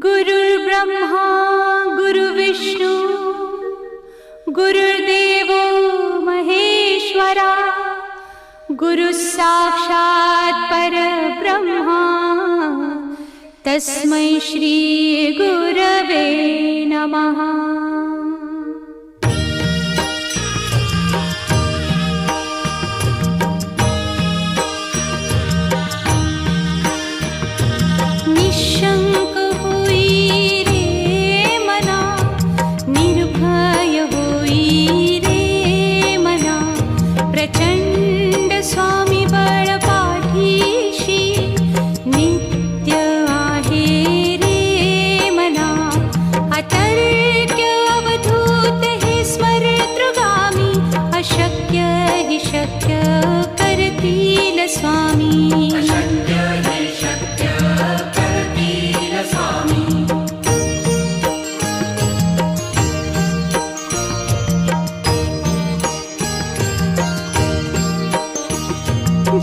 गुरुर्ब्रह्मा गुरुर्विष्णु गुरुर्देवो महेश्वरा गुरुः साक्षात् परब्रह्मा तस्मै श्री गुरवे नमः।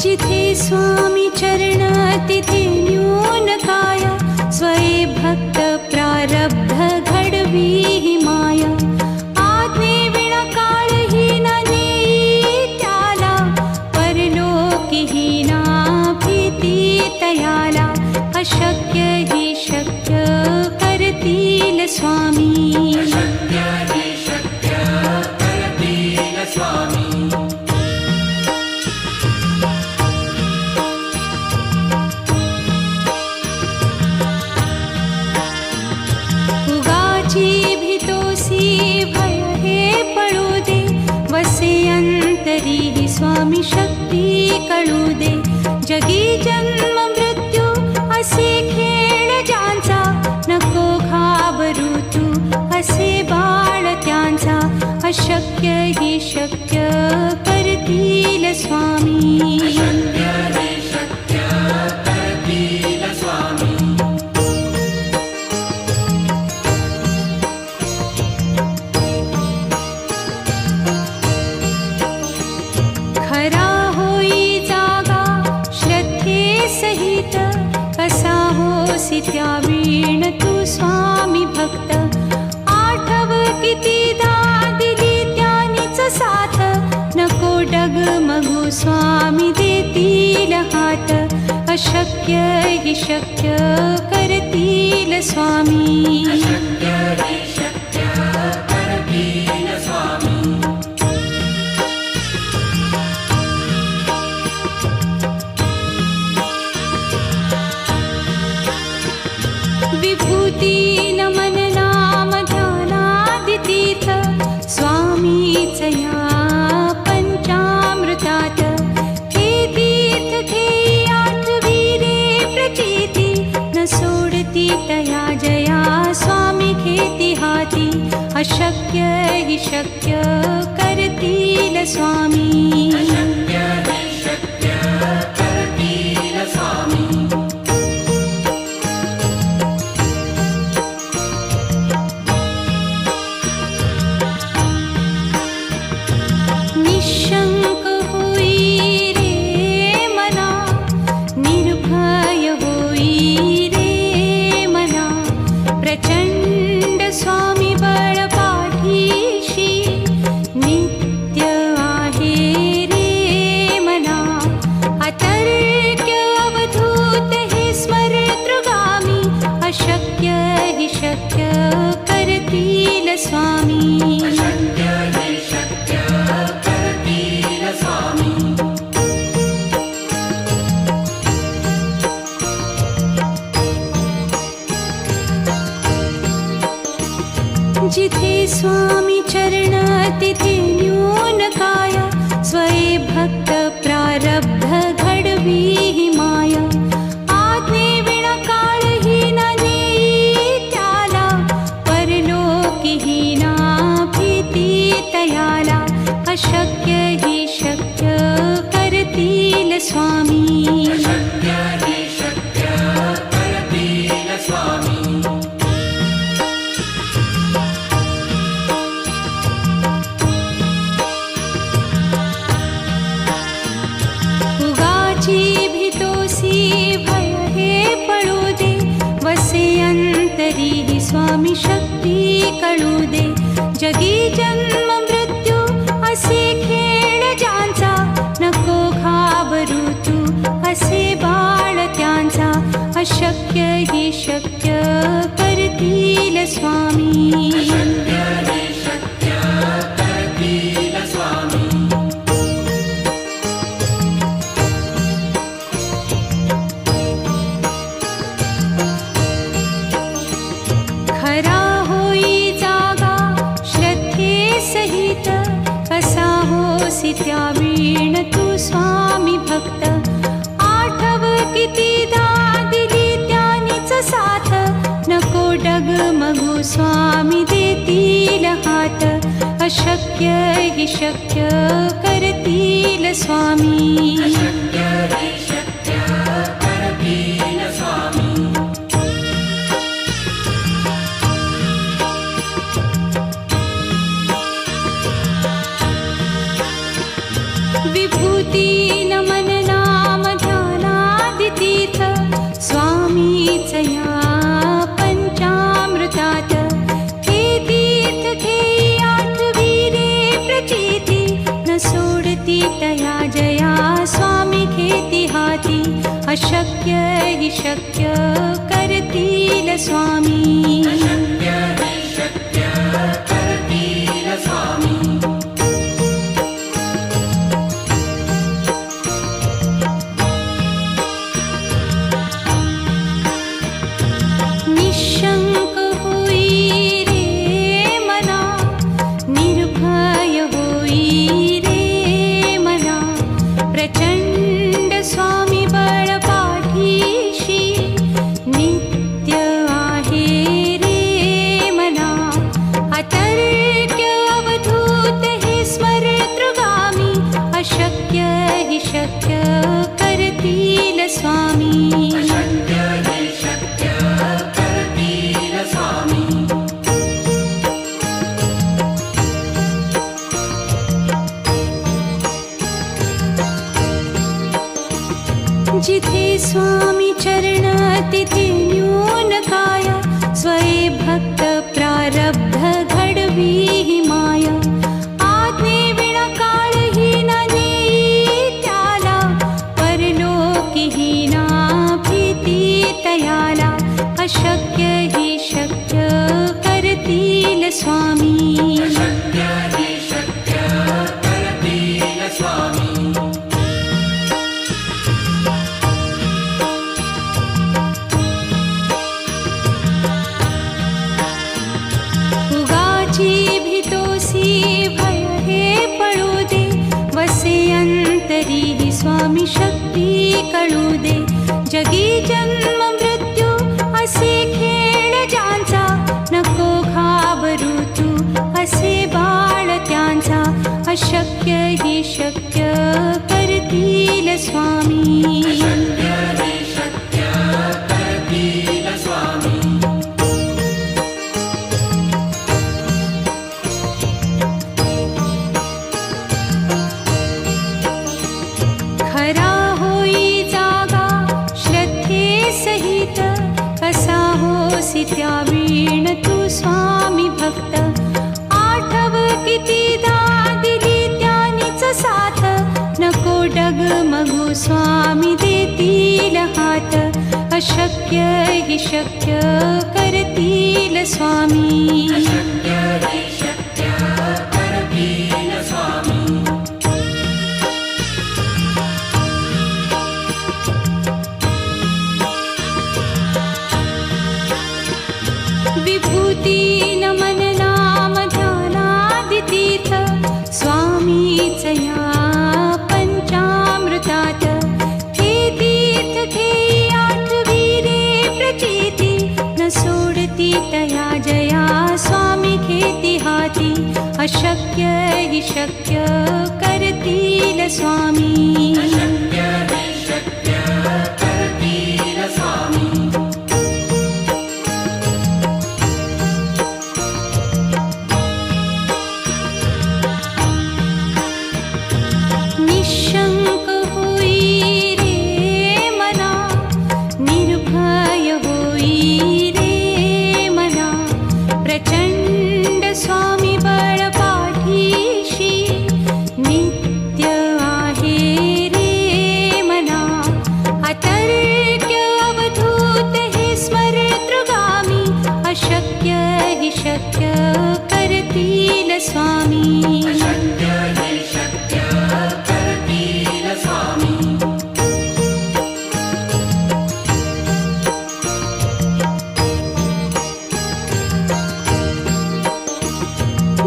जिथे स्वामी चरण तिथे न्यून काया स्वये भक्त प्रारब्ध घडवी ही माया। आज्ञे विना काळहीन नेई त्याला परलोकीहीना भीती तयाला। अशक्य ही शक्य करतील स्वामी। स्वामी शक्ती कळू दे। जगी जन्म मृत्यू असे खेळ ज्यांचा नको घाबरू तू असे बाळ त्यांचा। अशक्य ही शक्य करतील स्वामी। त्यावीण तू स्वामी भक्त आठव कितीदा दिली त्यानीच साथ। नको डगमगू स्वामी देतील हात। अशक्य ही शक्य करतील स्वामी। विभूती नमन नाम ध्यानादितीर्थ स्वामीच या पंचामृतात। हे तीर्थ घेई आठवी रे प्रचिती न सोडती तया जया स्वामी घेती हाती। अशक्य ही शक्य करतील स्वामी। जिथे स्वामी चरण तिथे न्यून काया स्वये भक्त प्रारब्ध घडवी ही माया। आज्ञे विना काळहीन नेई त्याला परलोकीहीना भीती तयाला। अशक्य ही शक्य करतील स्वामी। अंतरी स्वामी शक्ती कळू दे. जगी जन्म मृत्यू असे खेळ ज्यांचा, नको घाबरू तू असे बाळ त्यांचा. अशक्य ही शक्य करतील स्वामी. खरा होई जागा श्रद्धे सहित, कसा होसी त्या वीण तू स्वामी भक्त. आठव कितीदा दिली त्यानीच साथ, नको डगमगू स्वामी देतील हात. अशक्य ही शक्य करतील स्वामी. विभूती नमन नाम ध्यानादितीर्थ, स्वामीच या पंचामृतात. हे तीर्थ घेई आठविरे प्रचिती, न सोडती तया जया स्वामी घेती हाती. अशक्य ही शक्य करतील स्वामी. निशंक होई रे मना, निर्भय होई रे मना. प्रचंड स्वामी बळ पाठीशी, नित्य आहे रे मना. अतर्क्य अवधूत हे स्मरतृगामी, अशक्य हि शक्य करतील स्वामी. जिथे स्वामी चरण तिथे न्यून काय, स्वये भक्त प्रारब्ध घडवी ही माया. आज्ञे विना काळही न नेई त्याला, परलोकी ही ना भीती तयाला. अशक्य ही शक्य करतील स्वामी. भय हे पळू दे, वसे अंतरी स्वामी शक्ती कळू दे. जगी जन्म मृत्यू असे खेळ ज्यांचा, नको घाबरू तू असे बाळ त्यांचा. अशक्य ही शक्य करतील स्वामी. खरा होई जागा श्रद्धे सहित, कसा होसी त्या वीण तू स्वामी भक्त. आठव कितीदा दिली त्यानीच साथ, नको डगमगू स्वामी देतील हात. अशक्य हि शक्य करतील स्वामी. विभूती नमन नाम ध्यानादितीर्थ, स्वामीच या पंचामृतात. हे तीर्थ घेई आठविरे प्रचिती, न सोडती तया जया स्वामी घेती हाती. अशक्य हि शक्य करतील स्वामी. निशंक होई रे मना, निर्भय होई रे अशक्य हि शक्य करतील स्वामी. अशक्य हि शक्य करतील स्वामी.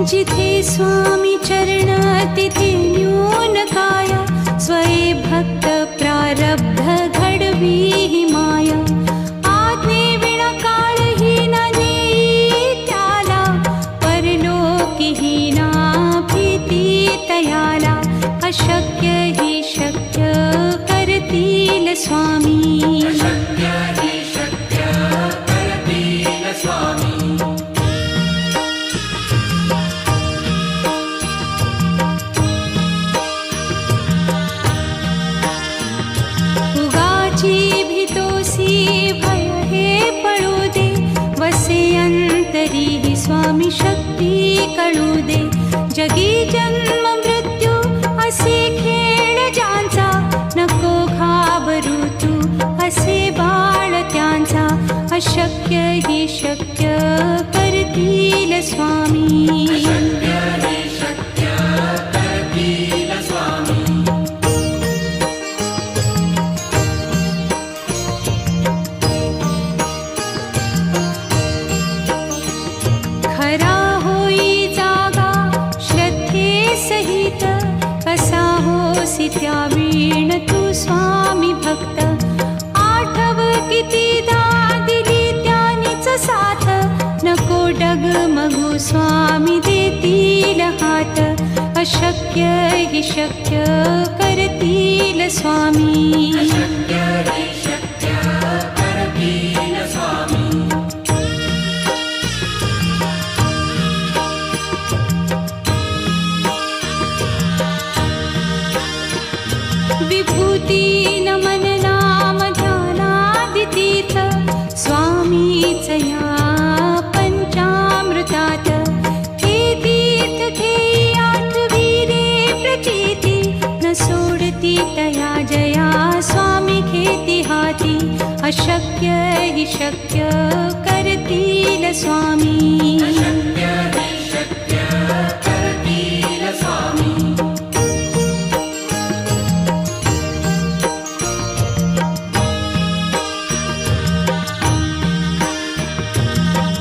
जिथे स्वामी चरण तिथे न्यून काया. स्वये भक्त प्रारब्ध घडवी ही माया. आज्ञे विना काळही न नेई त्याला. परलोकीही ना भीती तयाला. अशक्य हि शक्य करतील स्वामी. अशक्य हि शक्य करतील स्वामी. भय हे पळू दे. वसे अंतरी ही स्वामी शक्ती कळू दे. जगी जन्म मृत्यू असे खेळ ज्यांचा. नको घाबरू तू असे बाळ त्यांचा. अशक्य हि शक्य करतील स्वामी. अशक्य हि शक्य करतील स्वामी. खरा होई जागा श्रद्धे सहित. कसा होसी त्या वीण तू स्वामी भक्त. आठव कितीदा दिली त्यानीच साथ. नको डगमगू स्वामी देतील हात. अशक्य हि शक्य करतील स्वामी. अशक्य हि शक्य करतील स्वामी. विभूती नमन नाम ध्यानादितीर्थ. स्वामीच या पंचामृतात. हे तीर्थ घेई आठवी रे प्रचिती. न सोडती तया जया स्वामी घेती हाती. अशक्य हि शक्य करतील स्वामी. अशक्य हि शक्य करतील स्वामी.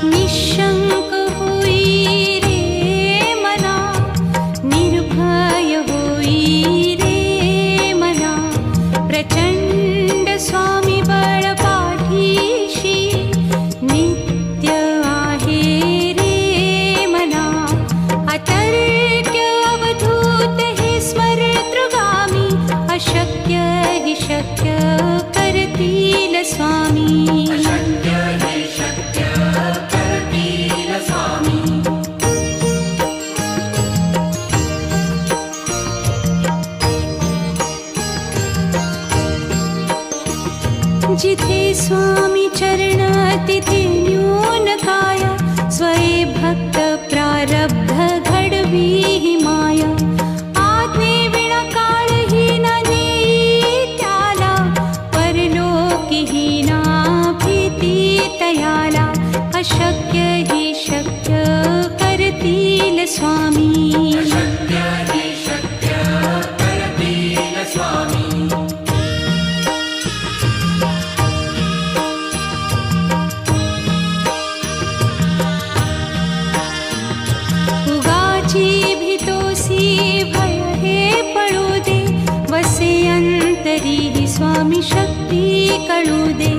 निशंक होई रे मना. निर्भय होई रे मना. प्रचंड स्वामी बळ पाठीशी. नित्य आहे रे मना. अतर्क्य अवधूत हे स्मरतृगामी. अशक्य हि शक्य करतील स्वामी. अशक्य हि शक्य करतील स्वामी. जिथे स्वामी चरण तिथे न्यून काया. स्वये भक्त प्रारब्ध घडवी ही माया. आज्ञे विना काळही न नेई त्याला. परलोकीही ना भीती तयाला. अशक्य हि शक्य करतील स्वामी. अशक्य हि शक्य करतील स्वामी. उगाची भीतोसी भय हे पळू दे. वसे अंतरी ही स्वामी शक्ती कळू दे.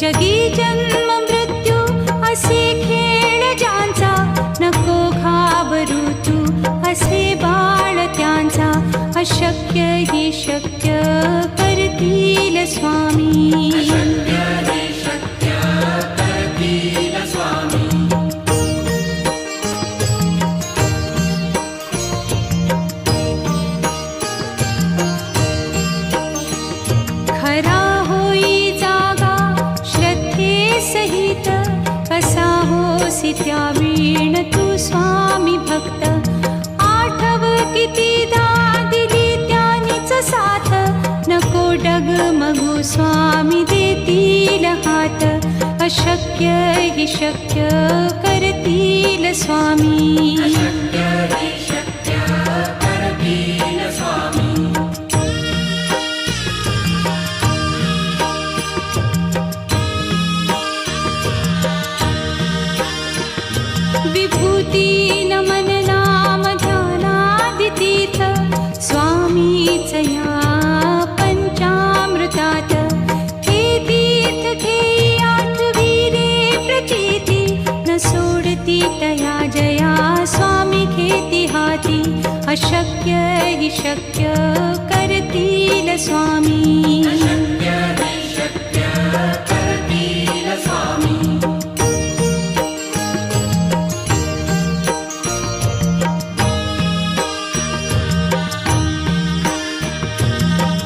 जगी जन्म मृत्यू असे खेळ ज्यांचा. नको घाबरू तू असे बाळ त्यांचा. अशक्य हि शक्य करतील स्वामी. अशक्य हि शक्य करतील स्वामी. खरा होई जागा श्रद्धे सहित. कसा होसी त्या वीण तू स्वामी भक्त. आठव कितीदा दिली त्यानीच साथ. नको डगमगू स्वामी देतील हात. अशक्य अशक्य हि शक्य करतील स्वामी. अशक्य हि शक्य करतील स्वामी. विभूती नमन नाम ध्यानादितीर्थ स्वामीच या पंचामृतात. हे तीर्थ घेई आठविरे प्रचिती न सोडती तया जया स्वामी घेती हाती. अशक्य हि शक्य करतील स्वामी. अशक्य हि शक्य करतील स्वामी.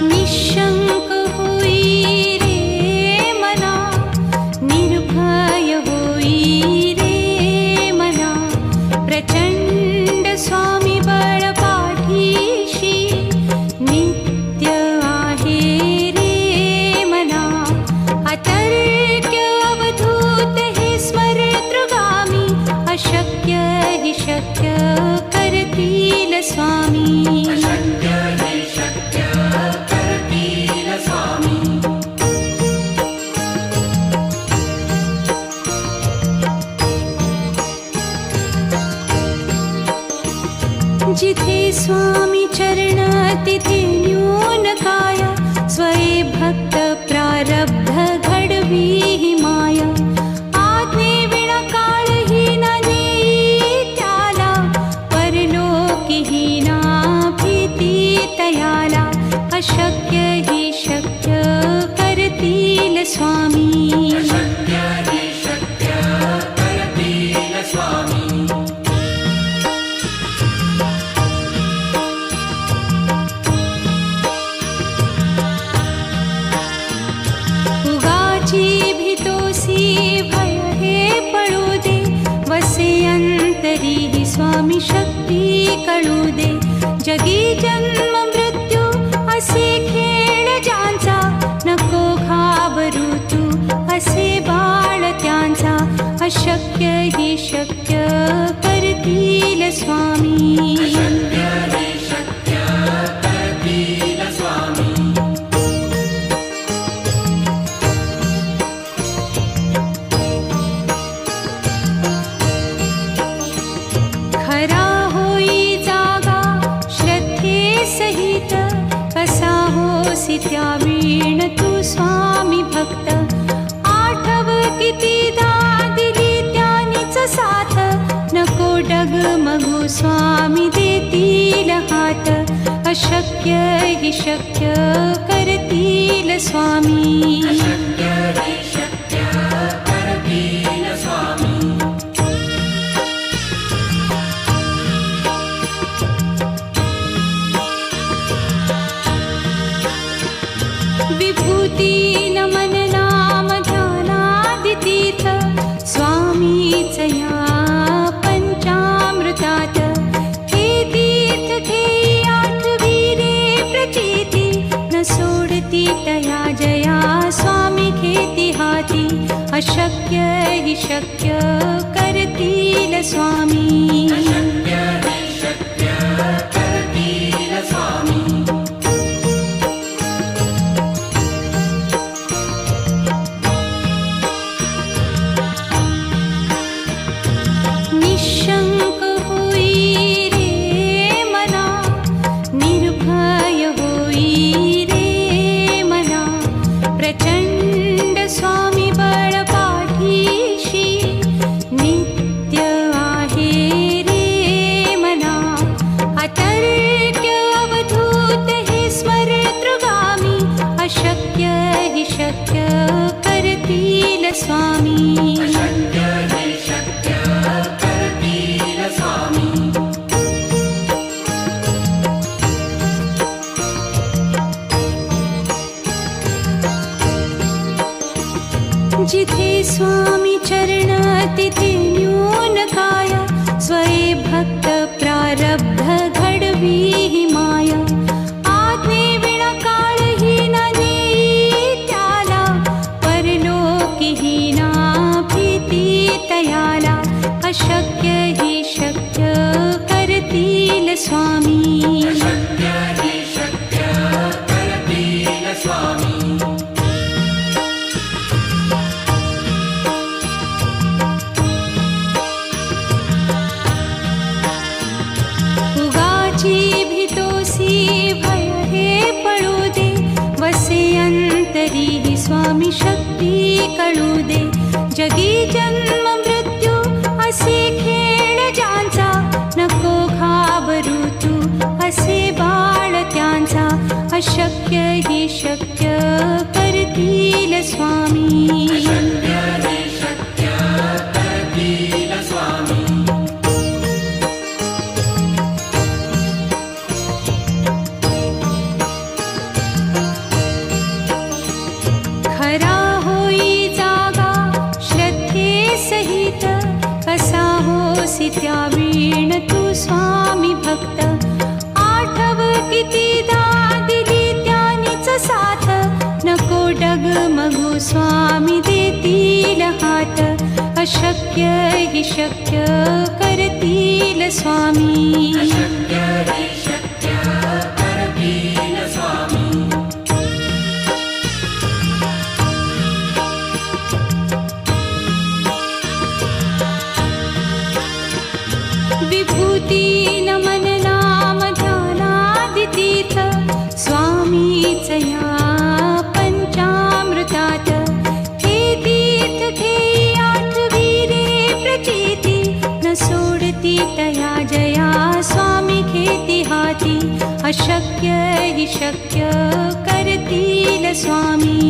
निशंक होई रे मना, निर्भय होई रे मना. प्रचंड स्वामी बळ पाठीशी नित्य आहे रे मना. अतर्क्य अवधूत हे स्मरतृगामी. अशक्य हि शक्य करतील स्वामी. अशक्य हि शक्य करतील स्वामी. जिथे स्वामी चरण तिथे न्यून काय. स्वये भक्त प्रारब्ध घडवी ही माया. आज्ञे विना काळही न नेई त्याला. परलोकीही ना भीती तयाला. अशक्य हि शक्य करतील स्वामी. अशक्य हि शक्य करतील स्वामी. उगाची भीतोसी भय हे पळू दे. वसे अंतरी ही स्वामी शक्ती कळू दे. जगी जन्म मृत्यू असे खेळ ज्यांचा. नको घाबरू तू असे बाळ त्यांचा. अशक्य हि शक्य करतील स्वामी. अशक्य हि शक्य करतील स्वामी. खरा होई जागा श्रद्धे सहित. कसा होसी त्या वीण तू स्वामी भक्त. आठव कितीदा दिली त्यानीच साथ. नको डगमगू स्वामी देतील हात. अशक्य हि शक्य करतील स्वामी. अशक्य हि शक्य करतील स्वामी. विभूती नमन नाम ध्यानादितीर्थ स्वामीच या पंचामृतात. हे तीर्थ घेई आठविरे प्रचिती न सोडती तया जया स्वामी घेती हाती. अशक्य हि शक्य करतील स्वामी. अशक्य हि शक्य करतील स्वामी. निशंक होई रे मना, निर्भय होई रे मना. प्रचंड स्वामी बळ पाठीशी नित्य आहे रे मना. अतर्क्य अवधूत हे स्मरतृगामी. अशक्य हि शक्य करतील स्वामी. अशक्य हि शक्य करतील स्वामी. जिथे स्वामी चरण तिथे न्यून काय. स्वये भक्त प्रारब्ध घडवी ही माया. आज्ञे विना काळही न नेई त्याला. परलोकीही ना भी स्वामी शक्ती कळू दे. जगी जन्म मृत्यू असे खेळ ज्यांचा, नको घाबरू तू असे बाळ त्यांचा. अशक्य ही शक्य करतील स्वामी. अशक्य हे शक्य करतील स्वामी. खरा होई जागा श्रद्धे सहित, कसा होसी त्या वीण तू स्वामी भक्त. आठव कितीदा दिली त्यानीच साथ, नको डगमगू स्वामी देतील हात. अशक्य ही शक्य करतील स्वामी. अशक्य हे शक्य करतील स्वामी. विभूती नमन नाम ध्यानादितीर्थ, स्वामीच या पंचामृतात. हे तीर्थ घेई आठवी रे प्रचिती, न सोडती तया जया स्वामी घेती हाती. अशक्य ही शक्य करतील स्वामी.